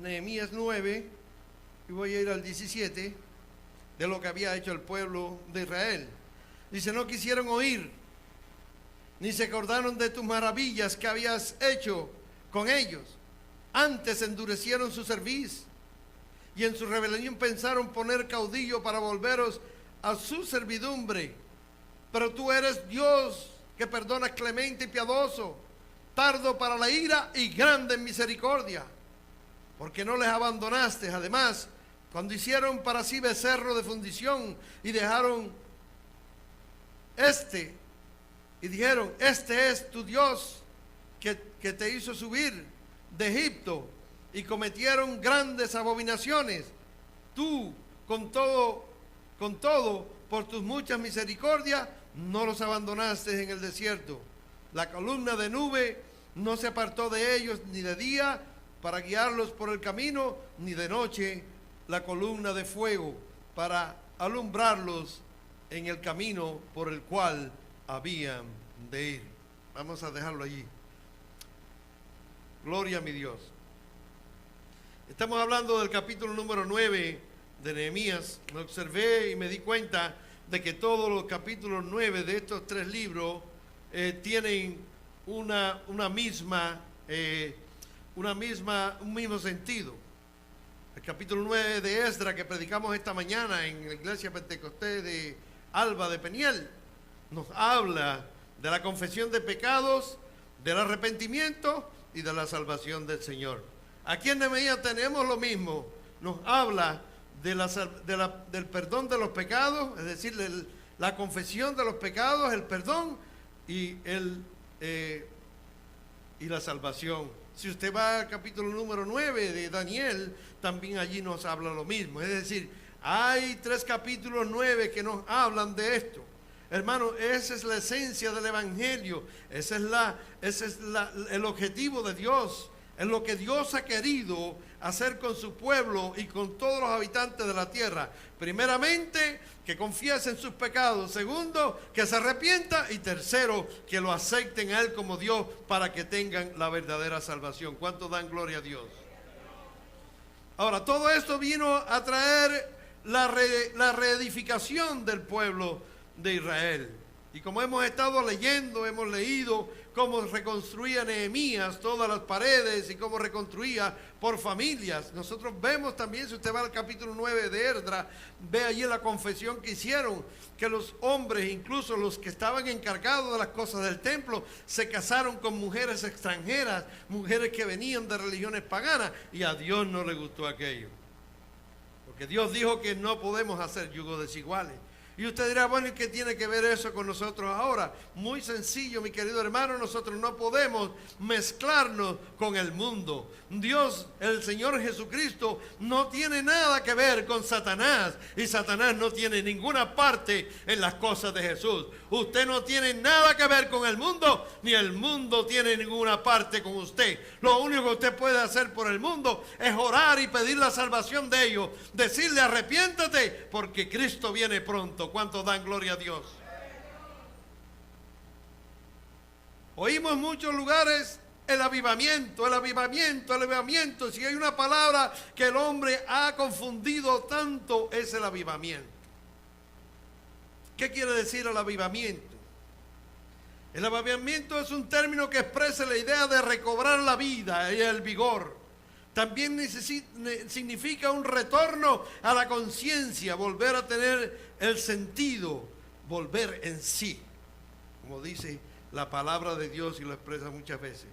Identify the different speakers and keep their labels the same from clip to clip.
Speaker 1: Nehemías 9, y voy a ir al 17, de lo que había hecho el pueblo de Israel. Dice: no quisieron oír, ni se acordaron de tus maravillas que habías hecho con ellos. Antes endurecieron su cerviz, y en su rebelión pensaron poner caudillo para volveros a su servidumbre. Pero tú eres Dios que perdonas, clemente y piadoso, tardo para la ira y grande en misericordia, porque no les abandonaste. Además, cuando hicieron para sí becerro de fundición y dejaron y dijeron: este es tu Dios que te hizo subir de Egipto, y cometieron grandes abominaciones, tú con todo, por tus muchas misericordias, no los abandonaste en el desierto. La columna de nube no se apartó de ellos ni de día para guiarlos por el camino, ni de noche la columna de fuego para alumbrarlos en el camino por el cual habían de ir. Vamos a dejarlo allí. Gloria a mi Dios. Estamos hablando del capítulo número 9 de Nehemías. Me observé y me di cuenta de que todos los capítulos 9 de estos tres libros tienen un mismo sentido. El capítulo 9 de Esdras, que predicamos esta mañana en la iglesia Pentecostés de Alba de Peniel, nos habla de la confesión de pecados, del arrepentimiento y de la salvación del Señor. Aquí en Nehemías tenemos lo mismo. Nos habla del perdón de los pecados, es decir, la confesión de los pecados, el perdón y la salvación. Si usted va al capítulo número 9 de Daniel, también allí nos habla lo mismo. Es decir, hay 3 capítulos 9 que nos hablan de esto. Hermano, esa es la esencia del Evangelio. Ese es el objetivo de Dios. Es lo que Dios ha querido hacer con su pueblo y con todos los habitantes de la tierra. Primeramente, que confiesen sus pecados. Segundo, que se arrepienta. Y tercero, que lo acepten a Él como Dios para que tengan la verdadera salvación. ¿Cuántos dan gloria a Dios? Ahora, todo esto vino a traer la reedificación del pueblo de Israel. Y como hemos estado leyendo, hemos leído cómo reconstruía Nehemías todas las paredes y cómo reconstruía por familias. Nosotros vemos también, si usted va al capítulo 9 de Esdras, ve allí la confesión que hicieron, que los hombres, incluso los que estaban encargados de las cosas del templo, se casaron con mujeres extranjeras, mujeres que venían de religiones paganas, y a Dios no le gustó aquello. Porque Dios dijo que no podemos hacer yugos desiguales. Y usted dirá: bueno, ¿y qué tiene que ver eso con nosotros ahora? Muy sencillo, mi querido hermano. Nosotros no podemos mezclarnos con el mundo. Dios, el Señor Jesucristo, no tiene nada que ver con Satanás. Y Satanás no tiene ninguna parte en las cosas de Jesús. Usted no tiene nada que ver con el mundo, ni el mundo tiene ninguna parte con usted. Lo único que usted puede hacer por el mundo es orar y pedir la salvación de ellos. Decirle: arrepiéntate, porque Cristo viene pronto. ¿Cuántos dan gloria a Dios? Oímos en muchos lugares el avivamiento, el avivamiento, el avivamiento. Si hay una palabra que el hombre ha confundido tanto, es el avivamiento. ¿Qué quiere decir el avivamiento? El avivamiento es un término que expresa la idea de recobrar la vida y el vigor. También significa un retorno a la conciencia, volver a tener el sentido, volver en sí, como dice la palabra de Dios y lo expresa muchas veces.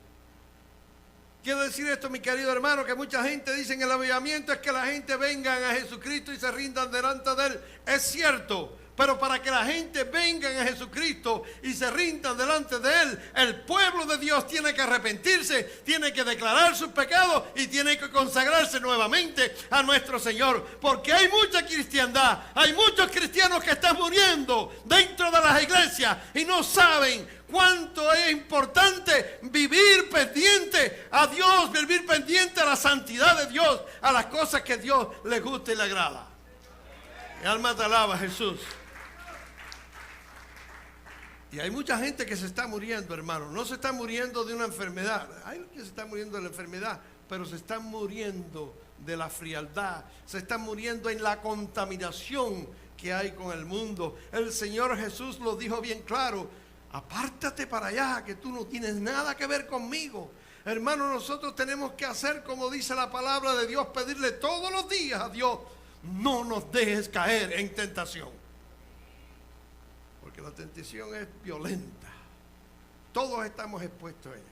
Speaker 1: Quiero decir esto, mi querido hermano, que mucha gente dice en el avivamiento es que la gente venga a Jesucristo y se rindan delante de Él. Es cierto, Pero para que la gente venga a Jesucristo y se rindan delante de Él, el pueblo de Dios tiene que arrepentirse, tiene que declarar sus pecados y tiene que consagrarse nuevamente a nuestro Señor. Porque hay mucha cristiandad, hay muchos cristianos que están muriendo dentro de las iglesias y no saben cuánto es importante vivir pendiente a Dios, vivir pendiente a la santidad de Dios, a las cosas que Dios le gusta y le agrada. Mi alma te alaba, Jesús. Y hay mucha gente que se está muriendo, hermano. No se está muriendo de una enfermedad. Hay que se está muriendo de la enfermedad, pero se están muriendo de la frialdad. Se están muriendo en la contaminación que hay con el mundo. El Señor Jesús lo dijo bien claro: apártate para allá, que tú no tienes nada que ver conmigo. Hermano, nosotros tenemos que hacer como dice la palabra de Dios, pedirle todos los días a Dios: no nos dejes caer en tentación. Porque la tentación es violenta. Todos estamos expuestos a ella.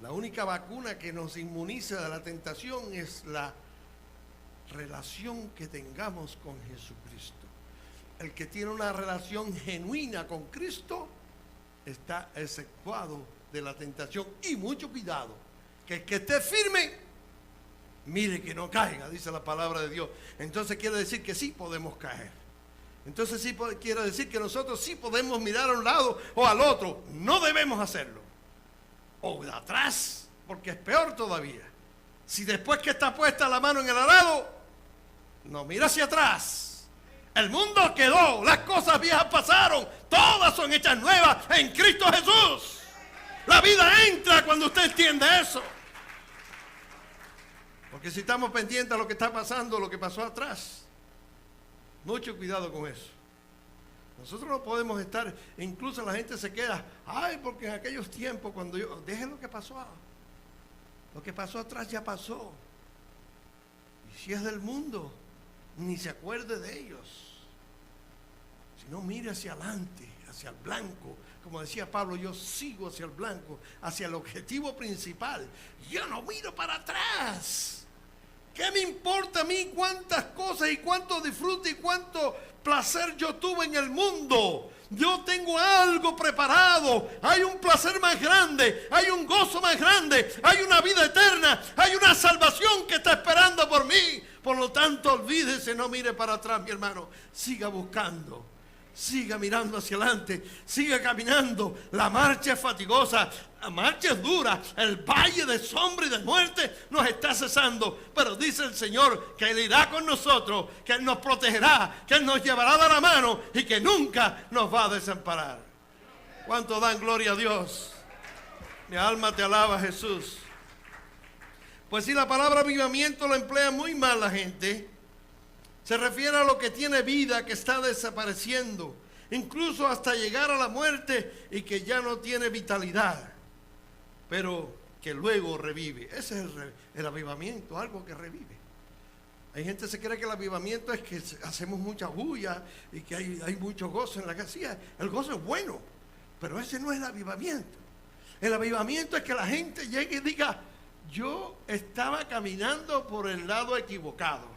Speaker 1: La única vacuna que nos inmuniza de la tentación es la relación que tengamos con Jesucristo. El que tiene una relación genuina con Cristo está exceptuado de la tentación. Y mucho cuidado, que el que esté firme, mire que no caiga, dice la palabra de Dios. Entonces quiere decir que sí podemos caer. Entonces sí quiere decir que nosotros sí podemos mirar a un lado o al otro. No debemos hacerlo. O de atrás, porque es peor todavía. Si después que está puesta la mano en el arado, no mira hacia atrás. El mundo quedó, las cosas viejas pasaron, todas son hechas nuevas en Cristo Jesús. La vida entra cuando usted entiende eso. Porque si estamos pendientes a lo que está pasando, lo que pasó atrás, mucho cuidado con eso. Nosotros no podemos estar, incluso la gente se queda, ay, porque en aquellos tiempos cuando yo, deje lo que pasó atrás ya pasó. Y si es del mundo, ni se acuerde de ellos. Si no, mire hacia adelante, hacia el blanco. Como decía Pablo, yo sigo hacia el blanco, hacia el objetivo principal. Yo no miro para atrás. ¿Qué me importa a mí cuántas cosas y cuánto disfrute y cuánto placer yo tuve en el mundo? Yo tengo algo preparado. Hay un placer más grande, hay un gozo más grande, hay una vida eterna, hay una salvación que está esperando por mí. Por lo tanto, olvídese, no mire para atrás, mi hermano. Siga buscando, siga mirando hacia adelante, siga caminando. La marcha es fatigosa, la marcha es dura, el valle de sombra y de muerte nos está cesando, pero dice el Señor que Él irá con nosotros, que Él nos protegerá, que Él nos llevará de la mano y que nunca nos va a desamparar. ¿Cuánto dan gloria a Dios? Mi alma te alaba, Jesús. Pues si la palabra avivamiento la emplea muy mal la gente, se refiere a lo que tiene vida, que está desapareciendo, incluso hasta llegar a la muerte y que ya no tiene vitalidad, pero que luego revive. Ese es el avivamiento, algo que revive. Hay gente que se cree que el avivamiento es que hacemos mucha bulla y que hay mucho gozo en la casa. El gozo es bueno, pero ese no es el avivamiento. El avivamiento es que la gente llegue y diga: yo estaba caminando por el lado equivocado.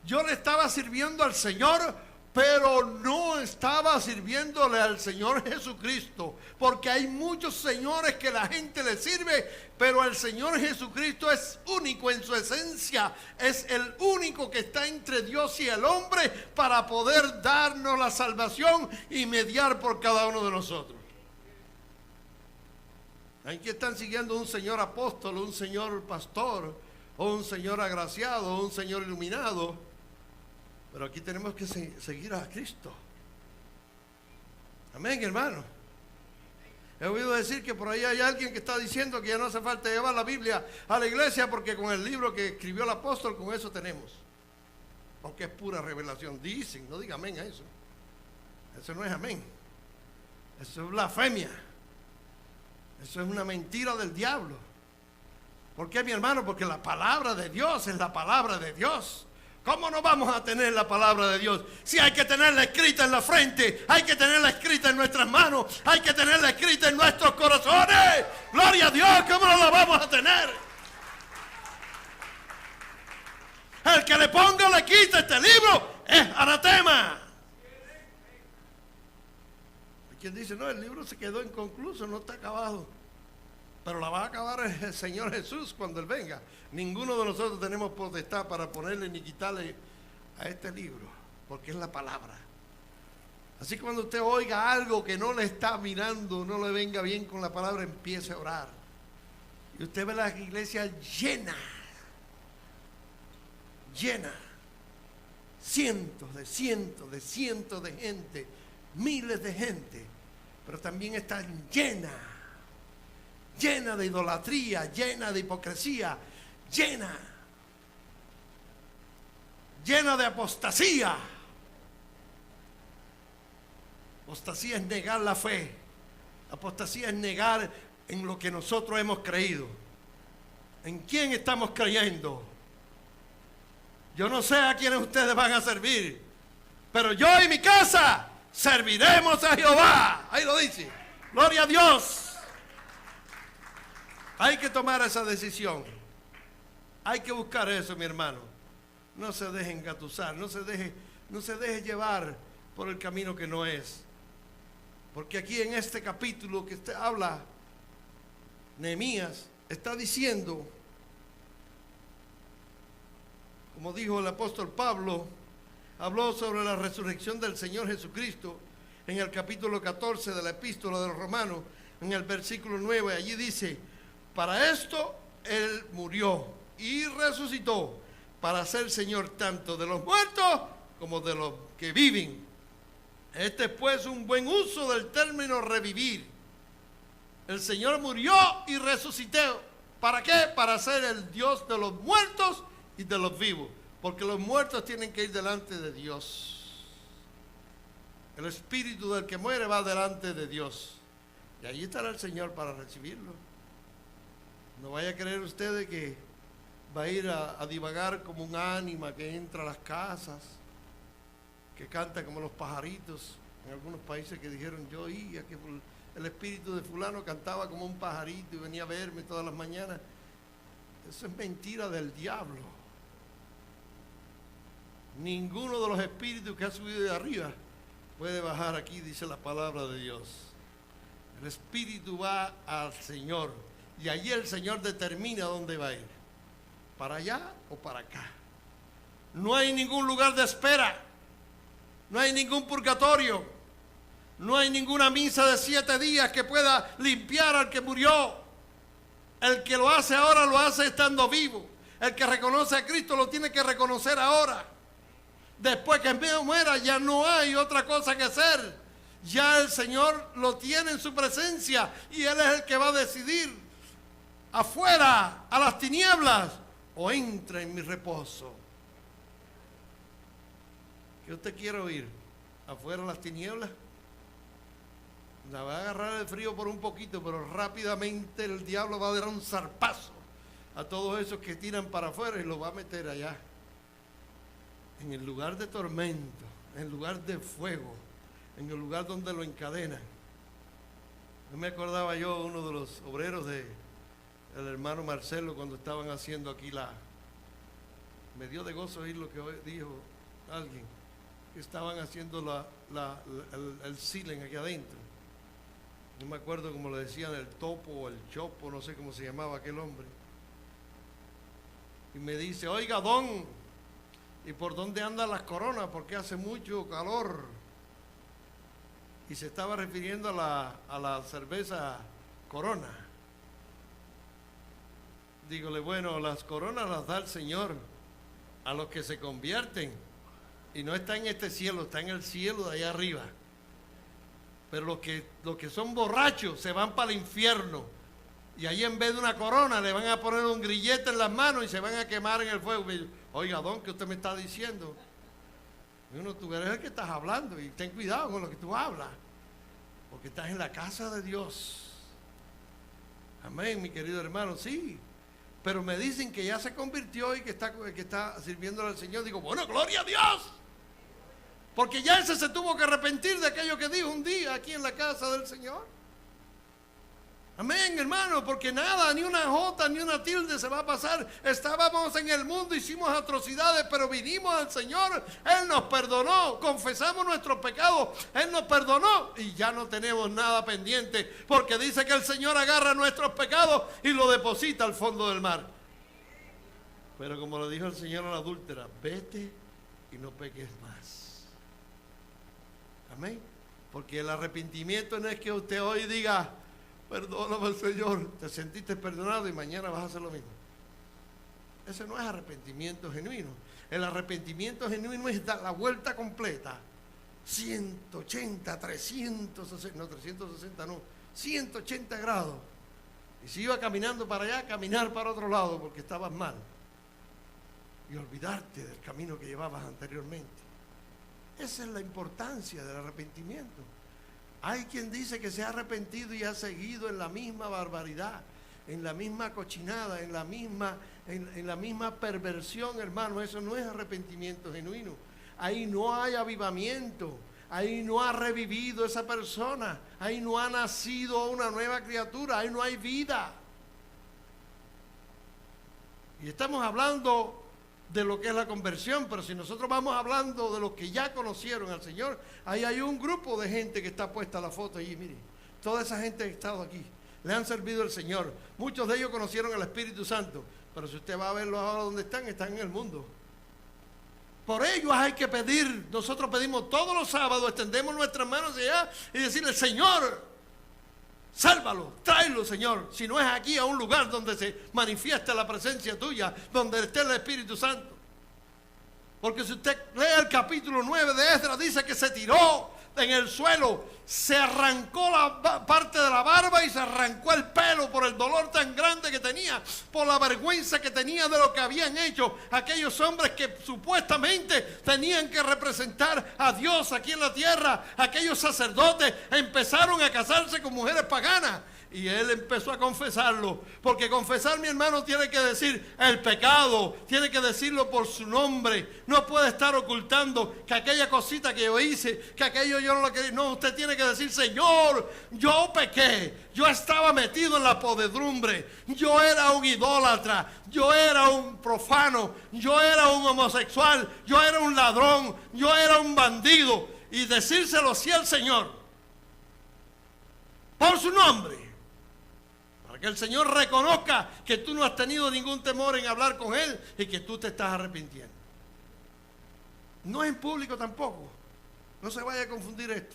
Speaker 1: Yo le estaba sirviendo al Señor, pero no estaba sirviéndole al Señor Jesucristo. Porque hay muchos señores que la gente le sirve, pero el Señor Jesucristo es único en su esencia. Es el único que está entre Dios y el hombre para poder darnos la salvación y mediar por cada uno de nosotros. Hay que están siguiendo un señor apóstol, un señor pastor, o un señor agraciado, o un señor iluminado. Pero aquí tenemos que seguir a Cristo. Amén, hermano. He oído decir que por ahí hay alguien que está diciendo que ya no hace falta llevar la Biblia a la iglesia porque con el libro que escribió el apóstol, con eso tenemos. Porque es pura revelación. Dicen, no diga amén a eso. Eso no es amén. Eso es blasfemia. Eso es una mentira del diablo. ¿Por qué, mi hermano? Porque la palabra de Dios es la palabra de Dios. ¿Cómo no vamos a tener la palabra de Dios? Si hay que tenerla escrita en la frente, hay que tenerla escrita en nuestras manos, hay que tenerla escrita en nuestros corazones. Gloria a Dios, ¿cómo no la vamos a tener? El que le ponga o le quita este libro es anatema. quien dice, no, el libro se quedó inconcluso, no está acabado. Pero la va a acabar el Señor Jesús cuando Él venga. Ninguno de nosotros tenemos potestad para ponerle ni quitarle a este libro, porque es la palabra. Así que cuando usted oiga algo que no le está mirando, no le venga bien con la palabra, empiece a orar. Y usted ve la iglesia llena, cientos de gente, miles de gente, pero también está llena de idolatría, llena de hipocresía, llena de apostasía. Apostasía es negar la fe. Apostasía es negar en lo que nosotros hemos creído. ¿En quién estamos creyendo? Yo no sé a quiénes ustedes van a servir, pero yo y mi casa serviremos a Jehová. Ahí lo dice. Gloria a Dios. Hay que tomar esa decisión. Hay que buscar eso, mi hermano. No se deje engatusar, no se deje llevar por el camino que no es. Porque aquí en este capítulo que usted habla, Nehemías está diciendo, como dijo el apóstol Pablo, habló sobre la resurrección del Señor Jesucristo en el capítulo 14 de la epístola de los Romanos, en el versículo 9. Allí dice, para esto Él murió y resucitó, para ser Señor tanto de los muertos como de los que viven. Este es pues un buen uso del término revivir. El Señor murió y resucitó. ¿Para qué? Para ser el Dios de los muertos y de los vivos. Porque los muertos tienen que ir delante de Dios. El espíritu del que muere va delante de Dios. Y allí estará el Señor para recibirlo. No vaya a creer ustedes que va a ir a divagar como un ánima que entra a las casas, que canta como los pajaritos. En algunos países que dijeron, yo oía que el espíritu de fulano cantaba como un pajarito y venía a verme todas las mañanas. Eso es mentira del diablo. Ninguno de los espíritus que ha subido de arriba puede bajar aquí, dice la palabra de Dios. El espíritu va al Señor y allí el Señor determina dónde va a ir, para allá o para acá. No hay ningún lugar de espera, no hay ningún purgatorio, no hay ninguna misa de 7 días que pueda limpiar al que murió. El que lo hace ahora lo hace estando vivo. El que reconoce a Cristo lo tiene que reconocer ahora. Después que muera ya no hay otra cosa que hacer. Ya el Señor lo tiene en su presencia y Él es el que va a decidir afuera, a las tinieblas, o entra en mi reposo. ¿Qué usted quiere oír? ¿Afuera a las tinieblas? La va a agarrar el frío por un poquito, pero rápidamente el diablo va a dar un zarpazo a todos esos que tiran para afuera y los va a meter allá, en el lugar de tormento, en el lugar de fuego, en el lugar donde lo encadenan. No me acordaba yo uno de los obreros del hermano Marcelo cuando estaban haciendo aquí me dio de gozo oír lo que dijo alguien, que estaban haciendo el ceiling aquí adentro. No me acuerdo cómo le decían, el topo o el chopo, no sé cómo se llamaba aquel hombre. Y me dice, oiga, don, ¿y por dónde andan las coronas? Porque hace mucho calor. Y se estaba refiriendo a la cerveza Corona. Dígole, bueno, las coronas las da el Señor a los que se convierten. Y no está en este cielo, está en el cielo de allá arriba. Pero los que son borrachos se van para el infierno. Y ahí en vez de una corona le van a poner un grillete en las manos y se van a quemar en el fuego. Oiga, don, ¿qué usted me está diciendo? Uno, tú eres el que estás hablando y ten cuidado con lo que tú hablas. Porque estás en la casa de Dios. Amén, mi querido hermano, sí. Pero me dicen que ya se convirtió y que está sirviéndole al Señor. Digo, bueno, gloria a Dios. Porque ya ese se tuvo que arrepentir de aquello que dijo un día aquí en la casa del Señor. Amén, hermano, porque nada, ni una jota, ni una tilde se va a pasar. Estábamos en el mundo, hicimos atrocidades, pero vinimos al Señor. Él nos perdonó, confesamos nuestros pecados, Él nos perdonó y ya no tenemos nada pendiente, porque dice que el Señor agarra nuestros pecados y lo deposita al fondo del mar. Pero como le dijo el Señor a la adúltera, vete y no peques más. Amén. Porque el arrepentimiento no es que usted hoy diga, perdóname, Señor, te sentiste perdonado y mañana vas a hacer lo mismo. Ese no es arrepentimiento genuino. El arrepentimiento genuino es dar la vuelta completa. 180, 360, no, 360 no, 180 grados. Y si iba caminando para allá, caminar para otro lado porque estabas mal. Y olvidarte del camino que llevabas anteriormente. Esa es la importancia del arrepentimiento. Hay quien dice que se ha arrepentido y ha seguido en la misma barbaridad, en la misma cochinada, en la misma perversión, hermano. Eso no es arrepentimiento genuino. Ahí no hay avivamiento, ahí no ha revivido esa persona, ahí no ha nacido una nueva criatura, ahí no hay vida. Y estamos hablando de lo que es la conversión, pero si nosotros vamos hablando de los que ya conocieron al Señor, ahí hay un grupo de gente que está puesta la foto allí, mire, toda esa gente que ha estado aquí, le han servido al Señor, muchos de ellos conocieron al Espíritu Santo, pero si usted va a verlos ahora donde están en el mundo. Por ellos hay que pedir, nosotros pedimos todos los sábados, extendemos nuestras manos allá y decirle, Señor, sálvalo, tráelo, Señor. Si no es aquí, a un lugar donde se manifiesta la presencia tuya, donde esté el Espíritu Santo. Porque si usted lee el capítulo 9 de Esdras, dice que se tiró en el suelo, se arrancó la parte de la barba y se arrancó el pelo por el dolor tan grande que tenía, por la vergüenza que tenía de lo que habían hecho aquellos hombres que supuestamente tenían que representar a Dios aquí en la tierra. Aquellos sacerdotes empezaron a casarse con mujeres paganas. Y él empezó a confesarlo, porque confesar, mi hermano, tiene que decir el pecado, tiene que decirlo por su nombre. No puede estar ocultando que aquella cosita que yo hice, que aquello yo no lo quería. No, usted tiene que decir, Señor, yo pequé, yo estaba metido en la podredumbre, yo era un idólatra, yo era un profano, yo era un homosexual, yo era un ladrón, yo era un bandido. Y decírselo así al Señor, por su nombre. Que el Señor reconozca que tú no has tenido ningún temor en hablar con Él y que tú te estás arrepintiendo. No es en público tampoco. No se vaya a confundir esto.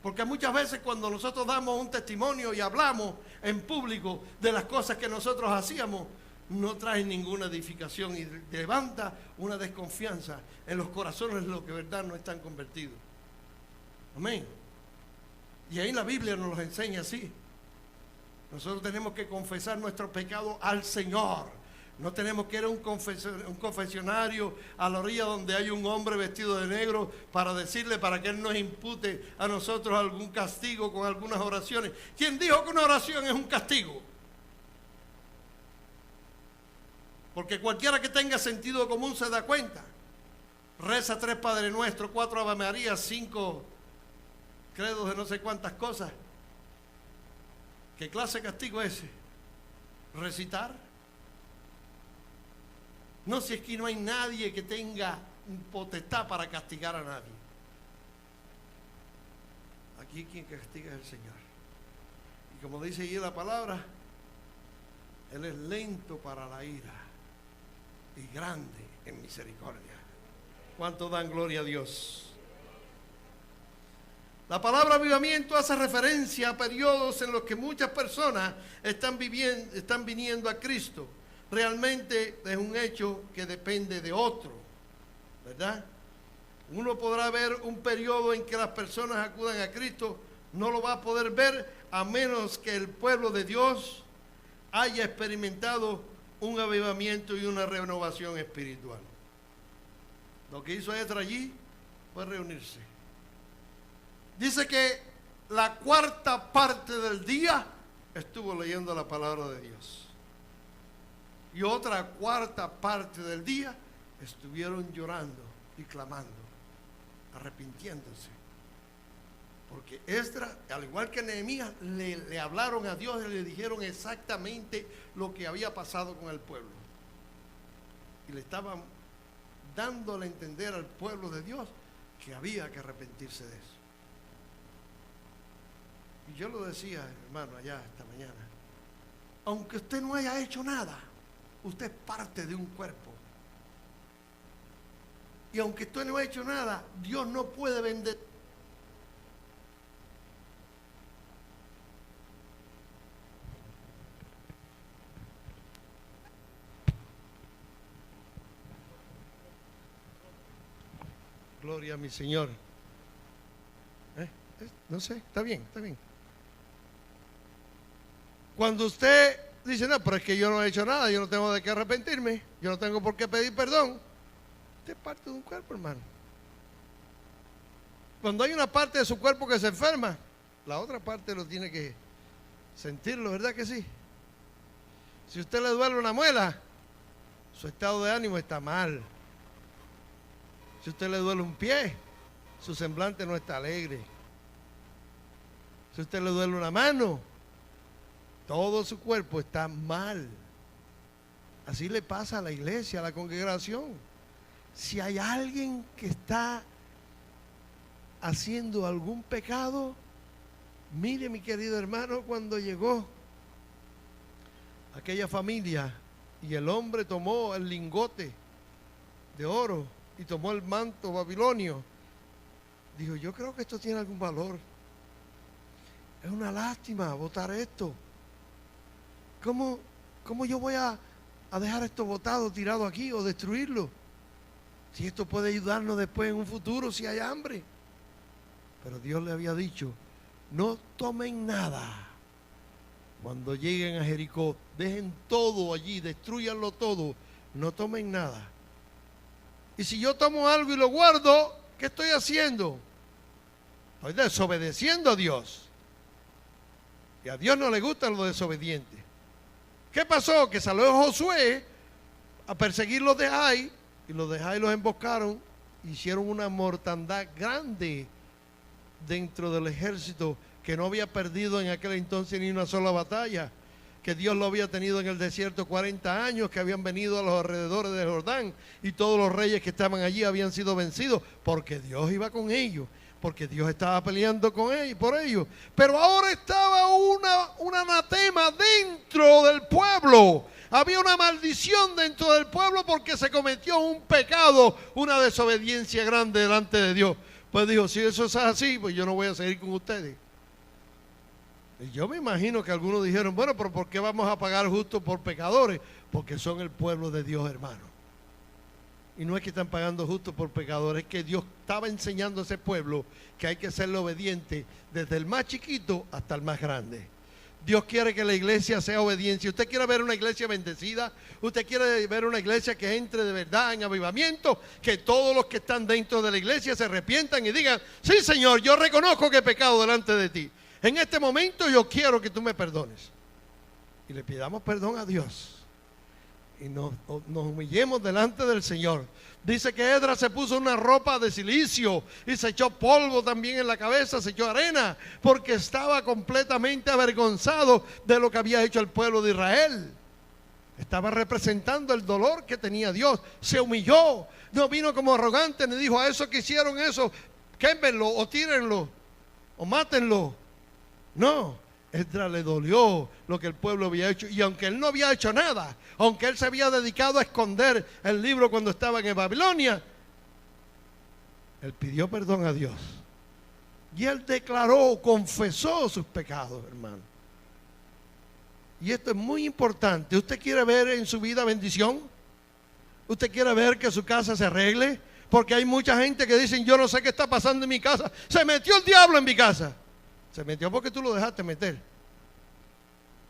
Speaker 1: Porque muchas veces cuando nosotros damos un testimonio y hablamos en público de las cosas que nosotros hacíamos, no trae ninguna edificación y levanta una desconfianza en los corazones de los que de verdad no están convertidos. Amén. Y ahí la Biblia nos los enseña así. Nosotros tenemos que confesar nuestros pecados al Señor. No tenemos que ir a un confesionario a la orilla donde hay un hombre vestido de negro para decirle, para que Él nos impute a nosotros algún castigo con algunas oraciones. ¿Quién dijo que una oración es un castigo? Porque cualquiera que tenga sentido común se da cuenta. Reza 3 Padre Nuestro, 4 Ave María, 5 credos de no sé cuántas cosas. ¿Qué clase de castigo es ese? ¿Recitar? No, si es que no hay nadie que tenga potestad para castigar a nadie. Aquí quien castiga es el Señor. Y como dice ahí la palabra, Él es lento para la ira y grande en misericordia. ¿Cuánto dan gloria a Dios? La palabra avivamiento hace referencia a periodos en los que muchas personas están viniendo a Cristo. Realmente es un hecho que depende de otro, ¿verdad? Uno podrá ver un periodo en que las personas acudan a Cristo, no lo va a poder ver a menos que el pueblo de Dios haya experimentado un avivamiento y una renovación espiritual. Lo que hizo Esdras allí fue reunirse. Dice que la cuarta parte del día estuvo leyendo la palabra de Dios. Y otra cuarta parte del día estuvieron llorando y clamando, arrepintiéndose. Porque Esdras, al igual que Nehemías, le hablaron a Dios y le dijeron exactamente lo que había pasado con el pueblo. Y le estaban dándole a entender al pueblo de Dios que había que arrepentirse de eso. Y yo lo decía, hermano, allá esta mañana, aunque usted no haya hecho nada, usted es parte de un cuerpo. Y aunque usted no ha hecho nada, Dios no puede vender. Gloria a mi Señor. No sé, está bien, está bien. Cuando usted dice, no, pero es que yo no he hecho nada, yo no tengo de qué arrepentirme, yo no tengo por qué pedir perdón. Usted es parte de un cuerpo, hermano. Cuando hay una parte de su cuerpo que se enferma, la otra parte lo tiene que sentirlo, ¿verdad que sí? Si a usted le duele una muela, su estado de ánimo está mal. Si a usted le duele un pie, su semblante no está alegre. Si a usted le duele una mano, todo su cuerpo está mal. Así le pasa a la iglesia, a la congregación. Si hay alguien que está haciendo algún pecado, mire, mi querido hermano, cuando llegó aquella familia y el hombre tomó el lingote de oro y tomó el manto babilonio, dijo, yo creo que esto tiene algún valor. Es una lástima botar esto. ¿Cómo yo voy a dejar esto botado, tirado aquí o destruirlo? Si esto puede ayudarnos después en un futuro si hay hambre. Pero Dios le había dicho, no tomen nada. Cuando lleguen a Jericó, dejen todo allí, destruyanlo todo, no tomen nada. Y si yo tomo algo y lo guardo, ¿qué estoy haciendo? Estoy desobedeciendo a Dios. Y a Dios no le gustan los desobedientes. ¿Qué pasó? Que salió Josué a perseguir los de Ai, y los de Ai los emboscaron, hicieron una mortandad grande dentro del ejército que no había perdido en aquel entonces ni una sola batalla, que Dios lo había tenido en el desierto 40 años, que habían venido a los alrededores del Jordán y todos los reyes que estaban allí habían sido vencidos porque Dios iba con ellos, porque Dios estaba peleando con ellos, por ellos. Pero ahora estaba un anatema dentro del pueblo. Había una maldición dentro del pueblo porque se cometió un pecado, una desobediencia grande delante de Dios. Pues dijo, si eso es así, pues yo no voy a seguir con ustedes. Y yo me imagino que algunos dijeron, bueno, pero ¿por qué vamos a pagar justo por pecadores? Porque son el pueblo de Dios, hermano. Y no es que están pagando justo por pecadores, es que Dios estaba enseñando a ese pueblo que hay que serle obediente desde el más chiquito hasta el más grande. Dios quiere que la iglesia sea obediencia. Usted quiere ver una iglesia bendecida, usted quiere ver una iglesia que entre de verdad en avivamiento, que todos los que están dentro de la iglesia se arrepientan y digan, sí, Señor, yo reconozco que he pecado delante de ti. En este momento yo quiero que tú me perdones. Y le pidamos perdón a Dios. Y nos humillemos delante del Señor. Dice que Esdras se puso una ropa de silicio y se echó polvo también en la cabeza, se echó arena, porque estaba completamente avergonzado de lo que había hecho el pueblo de Israel. Estaba representando el dolor que tenía Dios. Se humilló, no vino como arrogante, ni dijo, a esos que hicieron eso, quémenlo o tírenlo o mátenlo. No, Esdras le dolió lo que el pueblo había hecho, y aunque él no había hecho nada, aunque él se había dedicado a esconder el libro cuando estaba en Babilonia, él pidió perdón a Dios y él declaró, confesó sus pecados, hermano. Y esto es muy importante. ¿Usted quiere ver en su vida bendición? ¿Usted quiere ver que su casa se arregle? Porque hay mucha gente que dicen, yo no sé qué está pasando en mi casa, se metió el diablo en mi casa. Se metió porque tú lo dejaste meter.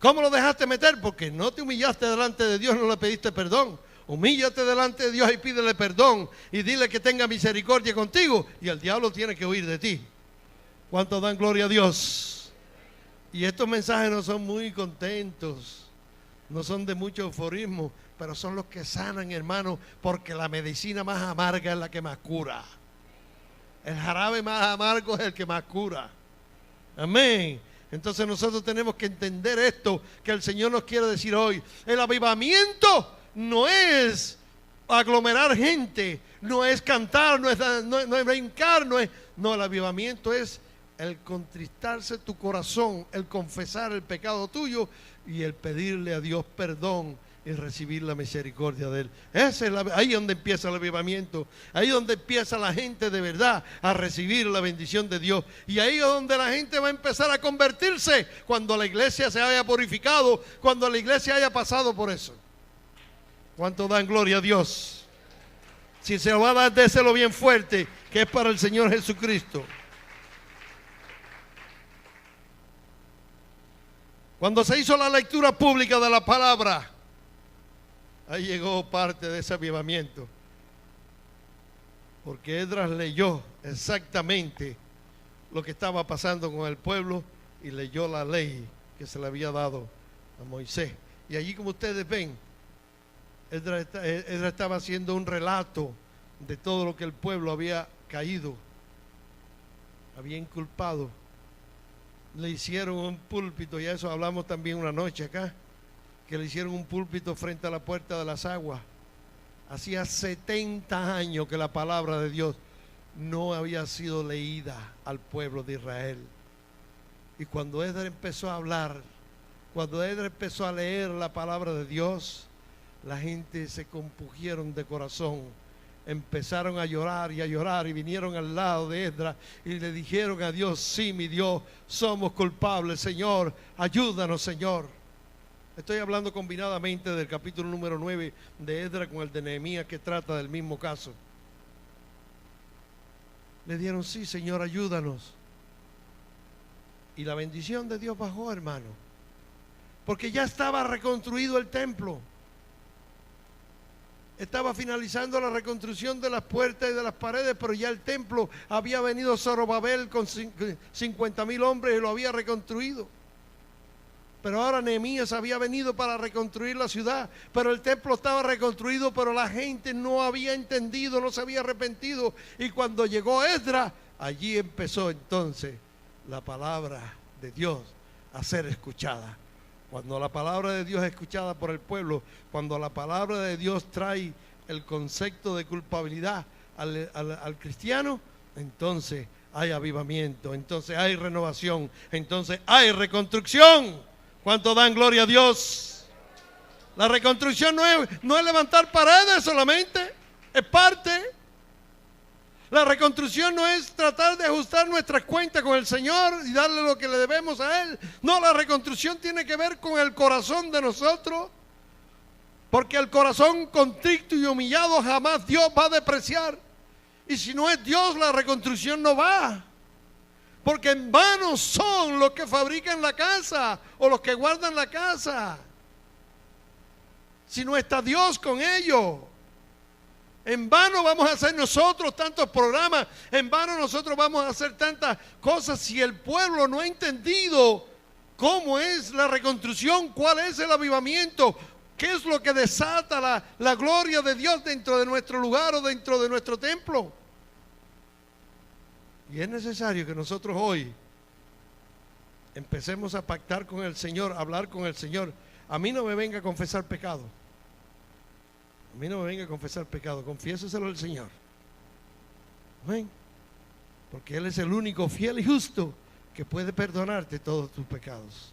Speaker 1: ¿Cómo lo dejaste meter? Porque no te humillaste delante de Dios, no le pediste perdón. Humíllate delante de Dios y pídele perdón y dile que tenga misericordia contigo, y el diablo tiene que huir de ti. ¿Cuántos dan gloria a Dios? Y estos mensajes no son muy contentos, no son de mucho euforismo, pero son los que sanan, hermano, porque la medicina más amarga es la que más cura. El jarabe más amargo es el que más cura. Amén. Entonces nosotros tenemos que entender esto que el Señor nos quiere decir hoy. El avivamiento no es aglomerar gente, no es cantar, no es brincar, no, el avivamiento es el contristarse tu corazón, el confesar el pecado tuyo y el pedirle a Dios perdón y recibir la misericordia de Él. Ahí donde empieza el avivamiento, ahí donde empieza la gente de verdad a recibir la bendición de Dios, y ahí es donde la gente va a empezar a convertirse cuando la iglesia se haya purificado, cuando la iglesia haya pasado por eso. ¿Cuánto dan gloria a Dios? Si se lo va a dar, déselo bien fuerte, que es para el Señor Jesucristo. Cuando se hizo la lectura pública de la palabra, ahí llegó parte de ese avivamiento, porque Esdras leyó exactamente lo que estaba pasando con el pueblo y leyó la ley que se le había dado a Moisés. Y allí, como ustedes ven, Esdras estaba haciendo un relato de todo lo que el pueblo había caído, había inculpado. Le hicieron un púlpito, y a eso hablamos también una noche acá, que le hicieron un púlpito frente a la puerta de las aguas. Hacía 70 años que la palabra de Dios no había sido leída al pueblo de Israel. Y cuando Esdras empezó a hablar, cuando Esdras empezó a leer la palabra de Dios, la gente se compugieron de corazón, empezaron a llorar y vinieron al lado de Esdras y le dijeron a Dios: sí, mi Dios, somos culpables, Señor, ayúdanos, Señor. Estoy hablando combinadamente del capítulo número 9 de Esdras con el de Nehemías, que trata del mismo caso. Le dieron: sí, Señor, ayúdanos. Y la bendición de Dios bajó, hermano, porque ya estaba reconstruido el templo. Estaba finalizando la reconstrucción de las puertas y de las paredes, pero ya el templo había venido Zorobabel con 50,000 hombres y lo había reconstruido. Pero ahora Nehemías había venido para reconstruir la ciudad, pero el templo estaba reconstruido, pero la gente no había entendido, no se había arrepentido. Y cuando llegó Esdras, allí empezó entonces la palabra de Dios a ser escuchada. Cuando la palabra de Dios es escuchada por el pueblo, cuando la palabra de Dios trae el concepto de culpabilidad al cristiano, entonces hay avivamiento, entonces hay renovación, entonces hay reconstrucción. ¿Cuánto dan gloria a Dios? La reconstrucción no es levantar paredes solamente, es parte. La reconstrucción no es tratar de ajustar nuestras cuentas con el Señor y darle lo que le debemos a Él. No, la reconstrucción tiene que ver con el corazón de nosotros, porque el corazón contrito y humillado jamás Dios va a despreciar. Y si no es Dios, la reconstrucción no va. Porque en vano son los que fabrican la casa o los que guardan la casa, si no está Dios con ellos. En vano vamos a hacer nosotros tantos programas, en vano nosotros vamos a hacer tantas cosas si el pueblo no ha entendido cómo es la reconstrucción, cuál es el avivamiento, qué es lo que desata la gloria de Dios dentro de nuestro lugar o dentro de nuestro templo. Y es necesario que nosotros hoy empecemos a pactar con el Señor, a hablar con el Señor. A mí no me venga a confesar pecado. A mí no me venga a confesar pecado, confiéseselo al Señor. Amén. Porque Él es el único fiel y justo que puede perdonarte todos tus pecados.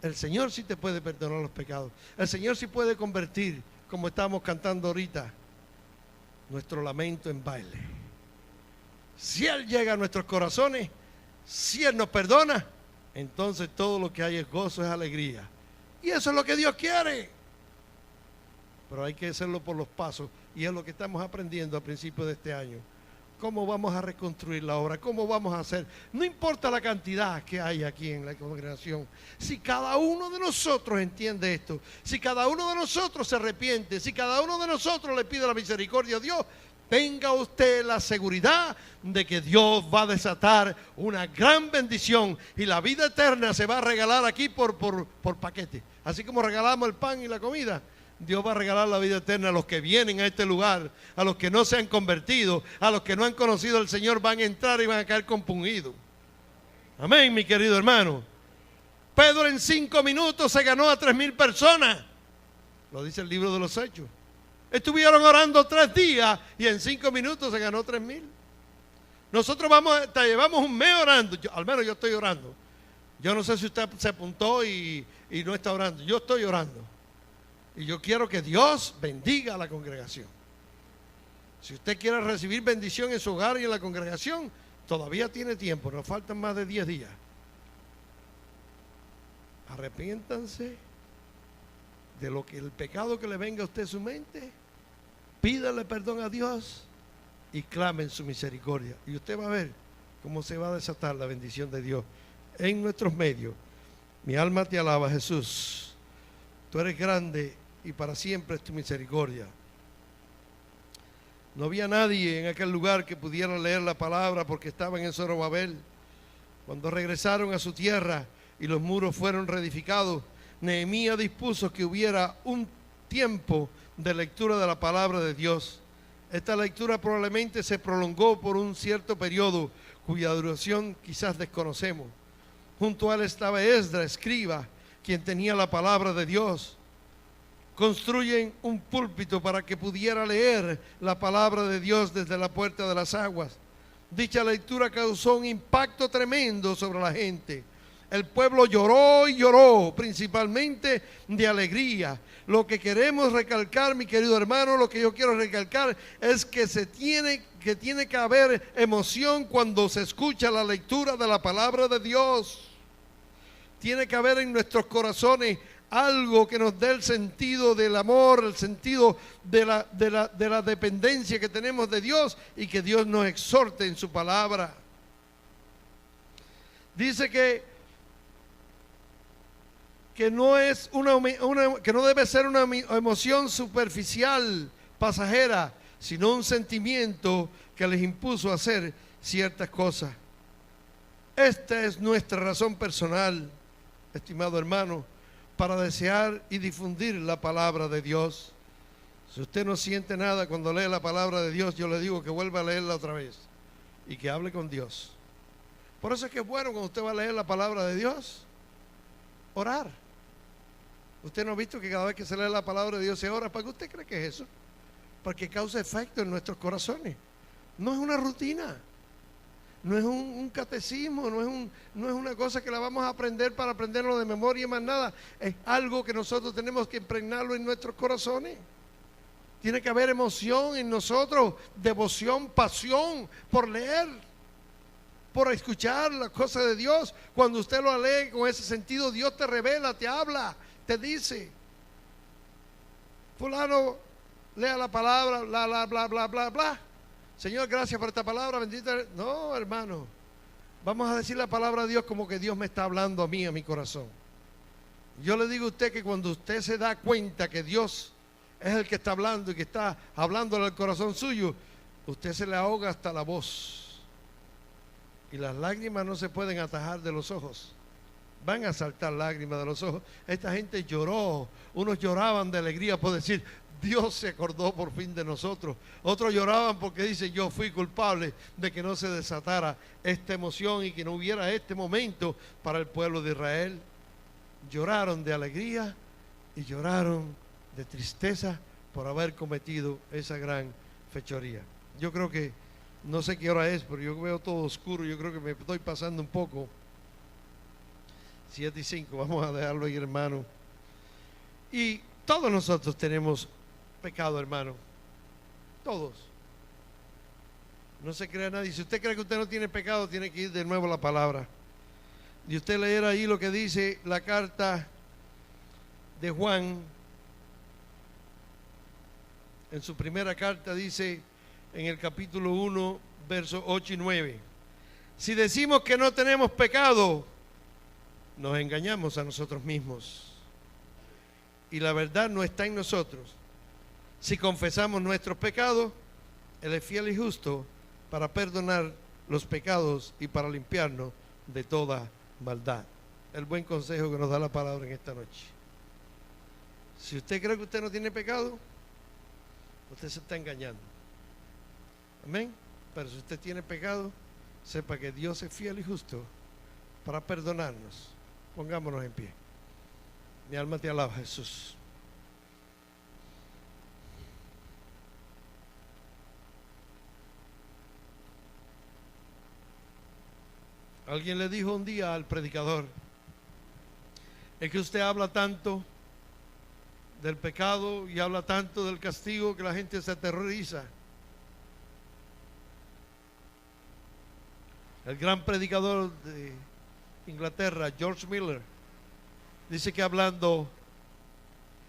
Speaker 1: El Señor sí te puede perdonar los pecados. El Señor sí puede convertir, como estamos cantando ahorita, nuestro lamento en baile. Si Él llega a nuestros corazones, si Él nos perdona, entonces todo lo que hay es gozo, es alegría. Y eso es lo que Dios quiere. Pero hay que hacerlo por los pasos, y es lo que estamos aprendiendo a principios de este año. ¿Cómo vamos a reconstruir la obra? ¿Cómo vamos a hacer? No importa la cantidad que hay aquí en la congregación. Si cada uno de nosotros entiende esto, si cada uno de nosotros se arrepiente, si cada uno de nosotros le pide la misericordia a Dios, tenga usted la seguridad de que Dios va a desatar una gran bendición y la vida eterna se va a regalar aquí por paquete. Así como regalamos el pan y la comida, Dios va a regalar la vida eterna a los que vienen a este lugar, a los que no se han convertido, a los que no han conocido al Señor, van a entrar y van a caer compungidos. Amén, mi querido hermano. Pedro en 5 minutos se ganó a 3,000 personas. Lo dice el libro de los Hechos. Estuvieron orando 3 días y en 5 minutos se ganó 3,000. Nosotros llevamos un mes orando. Al menos yo estoy orando. Yo no sé si usted se apuntó y no está orando. Yo estoy orando. Y yo quiero que Dios bendiga a la congregación. Si usted quiere recibir bendición en su hogar y en la congregación, todavía tiene tiempo. Nos faltan más de 10 días. Arrepiéntanse de lo que el pecado que le venga a usted a su mente. Pídale perdón a Dios y clamen su misericordia. Y usted va a ver cómo se va a desatar la bendición de Dios en nuestros medios. Mi alma te alaba, Jesús. Tú eres grande y para siempre es tu misericordia. No había nadie en aquel lugar que pudiera leer la palabra porque estaban en Zorobabel. Cuando regresaron a su tierra y los muros fueron reedificados, Nehemías dispuso que hubiera un tiempo de lectura de la palabra de Dios. Esta lectura probablemente se prolongó por un cierto periodo cuya duración quizás desconocemos. Junto a él estaba Esdras, escriba, quien tenía la palabra de Dios. Construyen un púlpito para que pudiera leer la palabra de Dios desde la puerta de las aguas. Dicha lectura causó un impacto tremendo sobre la gente. El pueblo lloró y lloró, principalmente de alegría. Lo que queremos recalcar, mi querido hermano, lo que yo quiero recalcar es que tiene que haber emoción cuando se escucha la lectura de la palabra de Dios. Tiene que haber en nuestros corazones algo que nos dé el sentido del amor, el sentido de la dependencia que tenemos de Dios y que Dios nos exhorte en su palabra. Dice que no debe ser una emoción superficial, pasajera, sino un sentimiento que les impuso a hacer ciertas cosas. Esta es nuestra razón personal, estimado hermano, para desear y difundir la palabra de Dios. Si usted no siente nada cuando lee la palabra de Dios, yo le digo que vuelva a leerla otra vez y que hable con Dios. Por eso es que es bueno cuando usted va a leer la palabra de Dios, orar. Usted no ha visto que cada vez que se lee la palabra de Dios se ora. ¿Para qué usted cree que es eso? Porque causa efecto en nuestros corazones. No es una rutina, no es un catecismo, no es una cosa que la vamos a aprender para aprenderlo de memoria y más nada. Es algo que nosotros tenemos que impregnarlo en nuestros corazones. Tiene que haber emoción en nosotros, devoción, pasión por leer, por escuchar las cosas de Dios. Cuando usted lo lee con ese sentido, Dios te revela, te habla, te dice: fulano, lea la palabra, bla, bla, bla, bla, bla, bla. Señor, gracias por esta palabra, bendita. No, hermano, vamos a decir la palabra de Dios como que Dios me está hablando a mí, a mi corazón. Yo le digo a usted que cuando usted se da cuenta que Dios es el que está hablando y que está hablándole al corazón suyo, usted se le ahoga hasta la voz. Y las lágrimas no se pueden atajar de los ojos. Van a saltar lágrimas de los ojos. Esta gente lloró. Unos lloraban de alegría por decir: Dios se acordó por fin de nosotros. Otros lloraban porque dicen: yo fui culpable de que no se desatara esta emoción y que no hubiera este momento para el pueblo de Israel. Lloraron de alegría y lloraron de tristeza por haber cometido esa gran fechoría. Yo creo que, no sé qué hora es, pero yo veo todo oscuro. Yo creo que me estoy pasando un poco. 7:05, vamos a dejarlo ahí, hermano. Y todos nosotros tenemos pecado, hermano. Todos. No se crea nadie. Si usted cree que usted no tiene pecado, tiene que ir de nuevo a la palabra. Y usted leer ahí lo que dice la carta de Juan. En su primera carta dice, en el capítulo 1, versos 8 y 9: si decimos que no tenemos pecado, nos engañamos a nosotros mismos y la verdad no está en nosotros. Si confesamos nuestros pecados, Él es fiel y justo para perdonar los pecados y para limpiarnos de toda maldad. El buen consejo que nos da la palabra en esta noche. Si usted cree que usted no tiene pecado, usted se está engañando. Amén. Pero si usted tiene pecado, sepa que Dios es fiel y justo para perdonarnos. Pongámonos en pie. Mi alma te alaba, Jesús. Alguien le dijo un día al predicador: es que usted habla tanto del pecado y habla tanto del castigo que la gente se aterroriza. El gran predicador de Inglaterra, George Miller, dice que hablando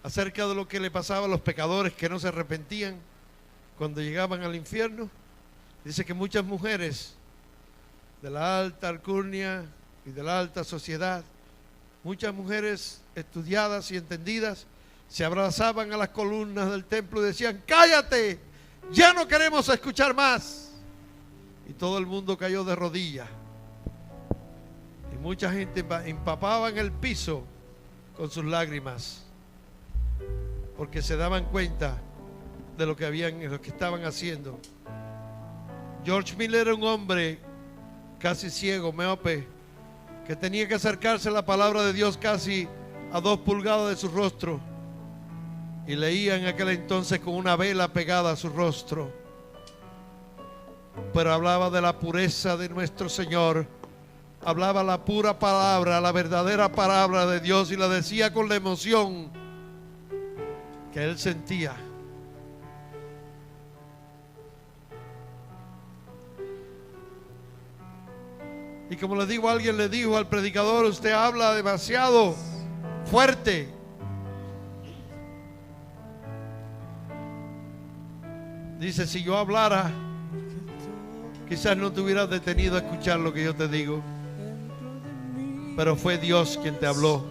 Speaker 1: acerca de lo que le pasaba a los pecadores que no se arrepentían cuando llegaban al infierno, dice que muchas mujeres de la alta alcurnia y de la alta sociedad, muchas mujeres estudiadas y entendidas, se abrazaban a las columnas del templo y decían: cállate, ya no queremos escuchar más. Y todo el mundo cayó de rodillas. Y mucha gente empapaba en el piso con sus lágrimas, porque se daban cuenta de lo que estaban haciendo. George Miller era un hombre casi ciego, miope, que tenía que acercarse a la palabra de Dios casi a 2 pulgadas de su rostro, y leía en aquel entonces con una vela pegada a su rostro, pero hablaba de la pureza de nuestro Señor, hablaba la pura palabra, la verdadera palabra de Dios, y la decía con la emoción que él sentía. Y como le digo, alguien le dijo al predicador: usted habla demasiado fuerte. Dice: si yo hablara, quizás no te hubieras detenido a escuchar lo que yo te digo, pero fue Dios quien te habló.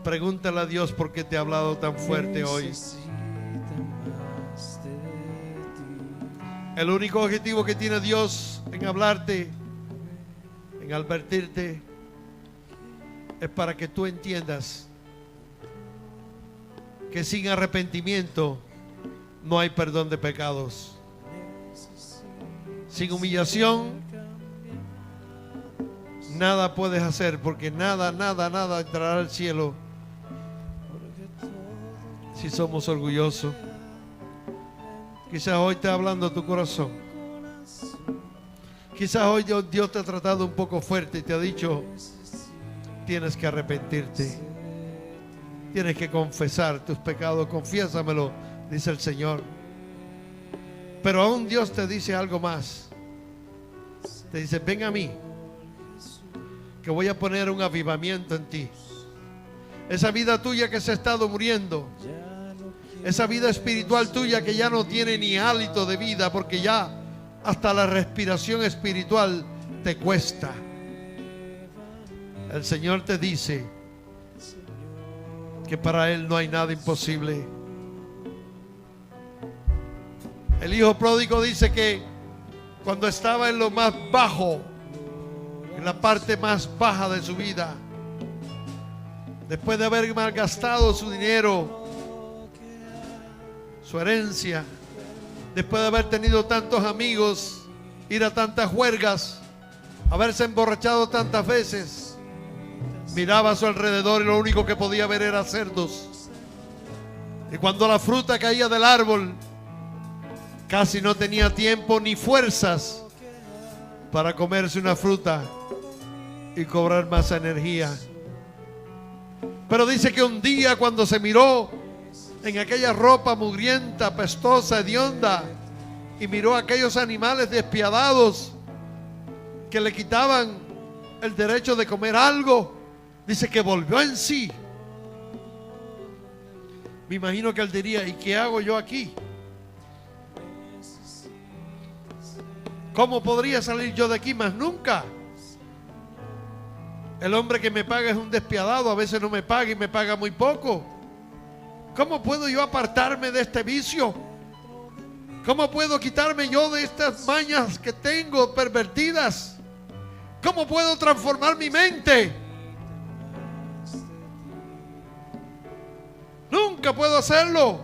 Speaker 1: Pregúntale a Dios por qué te ha hablado tan fuerte hoy. El único objetivo que tiene Dios en hablarte, en advertirte, es para que tú entiendas que sin arrepentimiento no hay perdón de pecados. Sin humillación nada puedes hacer, porque nada entrará al cielo si somos orgullosos. Quizás hoy está hablando tu corazón. Quizás hoy Dios te ha tratado un poco fuerte y te ha dicho: tienes que arrepentirte, tienes que confesar tus pecados. Confiésamelo, dice el Señor. Pero aún Dios te dice algo más. Te dice: ven a mí, que voy a poner un avivamiento en ti. Esa vida tuya que se ha estado muriendo, esa vida espiritual tuya que ya no tiene ni hálito de vida, porque ya hasta la respiración espiritual te cuesta. El Señor te dice que para Él no hay nada imposible. El hijo pródigo dice que cuando estaba en lo más bajo, en la parte más baja de su vida, después de haber malgastado su dinero, su herencia, después de haber tenido tantos amigos, ir a tantas juergas, haberse emborrachado tantas veces, miraba a su alrededor y lo único que podía ver era cerdos. Y cuando la fruta caía del árbol, casi no tenía tiempo ni fuerzas para comerse una fruta y cobrar más energía. Pero dice que un día, cuando se miró en aquella ropa mugrienta, apestosa, hedionda, y miró a aquellos animales despiadados que le quitaban el derecho de comer algo, dice que volvió en sí. Me imagino que él diría: ¿y qué hago yo aquí? ¿Cómo podría salir yo de aquí? Más nunca. El hombre que me paga es un despiadado, a veces no me paga y me paga muy poco. ¿Cómo puedo yo apartarme de este vicio? ¿Cómo puedo quitarme yo de estas mañas que tengo pervertidas? ¿Cómo puedo transformar mi mente? Nunca puedo hacerlo.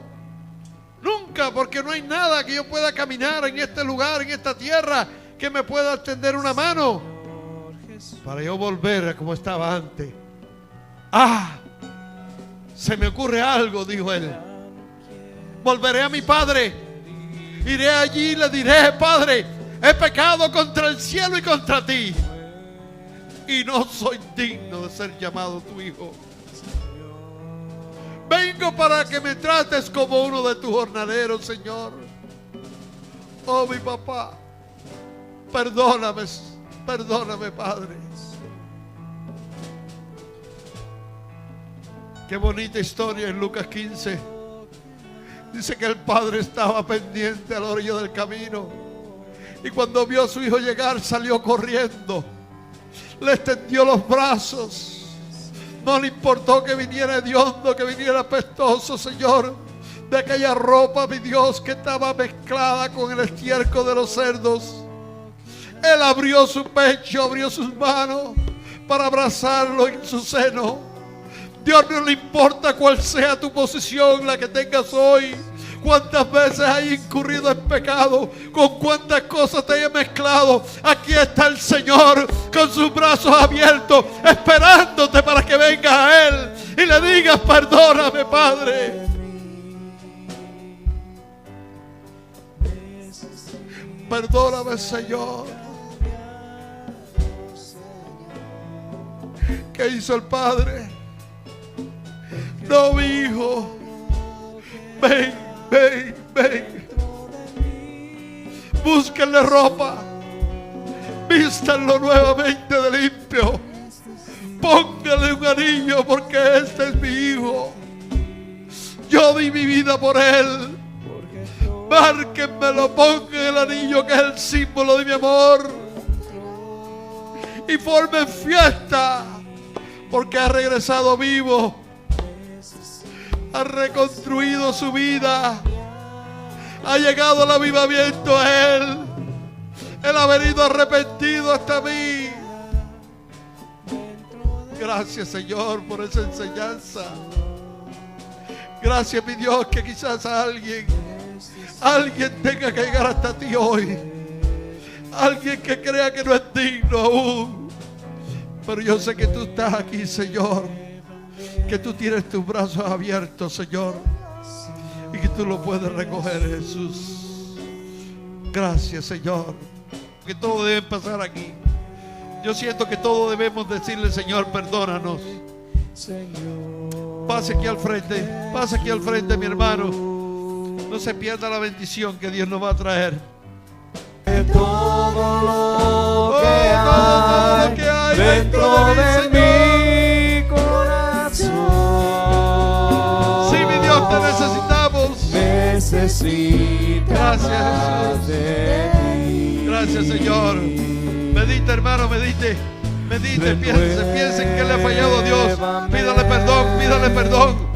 Speaker 1: Nunca, porque no hay nada que yo pueda caminar en este lugar, en esta tierra, que me pueda extender una mano. para yo volver a como estaba antes. Se me ocurre algo, dijo él. Volveré a mi padre. Iré allí y le diré: Padre, he pecado contra el cielo y contra ti, y no soy digno de ser llamado tu hijo. Vengo para que me trates como uno de tus jornaleros, Señor. Oh, mi papá, perdóname, perdóname, Padre. Qué bonita historia en Lucas 15. Dice que el padre estaba pendiente a la orilla del camino, y cuando vio a su hijo llegar, salió corriendo, le extendió los brazos. No le importó que viniera hediondo, que viniera apestoso, Señor, de aquella ropa, mi Dios, que estaba mezclada con el estiércol de los cerdos. Él abrió su pecho, abrió sus manos para abrazarlo en su seno. Dios, no le importa cuál sea tu posición, la que tengas hoy, cuántas veces has incurrido en pecado, con cuántas cosas te he mezclado. Aquí está el Señor con sus brazos abiertos, esperándote para que vengas a Él y le digas: perdóname, Padre. Perdóname, Señor. ¿Qué hizo el Padre? No, mi hijo, ven, ven, ven. Búsquenle ropa, vístanlo nuevamente de limpio, pónganle un anillo, porque este es mi hijo. Yo di mi vida por él. Márquenmelo, pongan el anillo, que es el símbolo de mi amor, y formen fiesta, porque ha regresado vivo. Ha reconstruido su vida, ha llegado al avivamiento a él. Él ha venido arrepentido hasta mí. Gracias, Señor, por esa enseñanza. Gracias, mi Dios, que quizás alguien tenga que llegar hasta ti hoy. Alguien que crea que no es digno aún. Pero yo sé que tú estás aquí, Señor, que tú tienes tus brazos abiertos, Señor, y que tú lo puedes recoger, Jesús. Gracias, Señor, que todo debe pasar aquí. Yo siento que todos debemos decirle: Señor, perdónanos. Pase aquí al frente, pase aquí al frente, mi hermano. No se pierda la bendición que Dios nos va a traer.
Speaker 2: Todo lo que hay dentro de mi corazón.
Speaker 1: Sí, mi Dios, te necesitamos.
Speaker 2: Necesitamos de ti.
Speaker 1: Gracias, Señor. Medite, hermano, medite. Medite, piense en que le ha fallado a Dios. Pídale perdón, pídale perdón.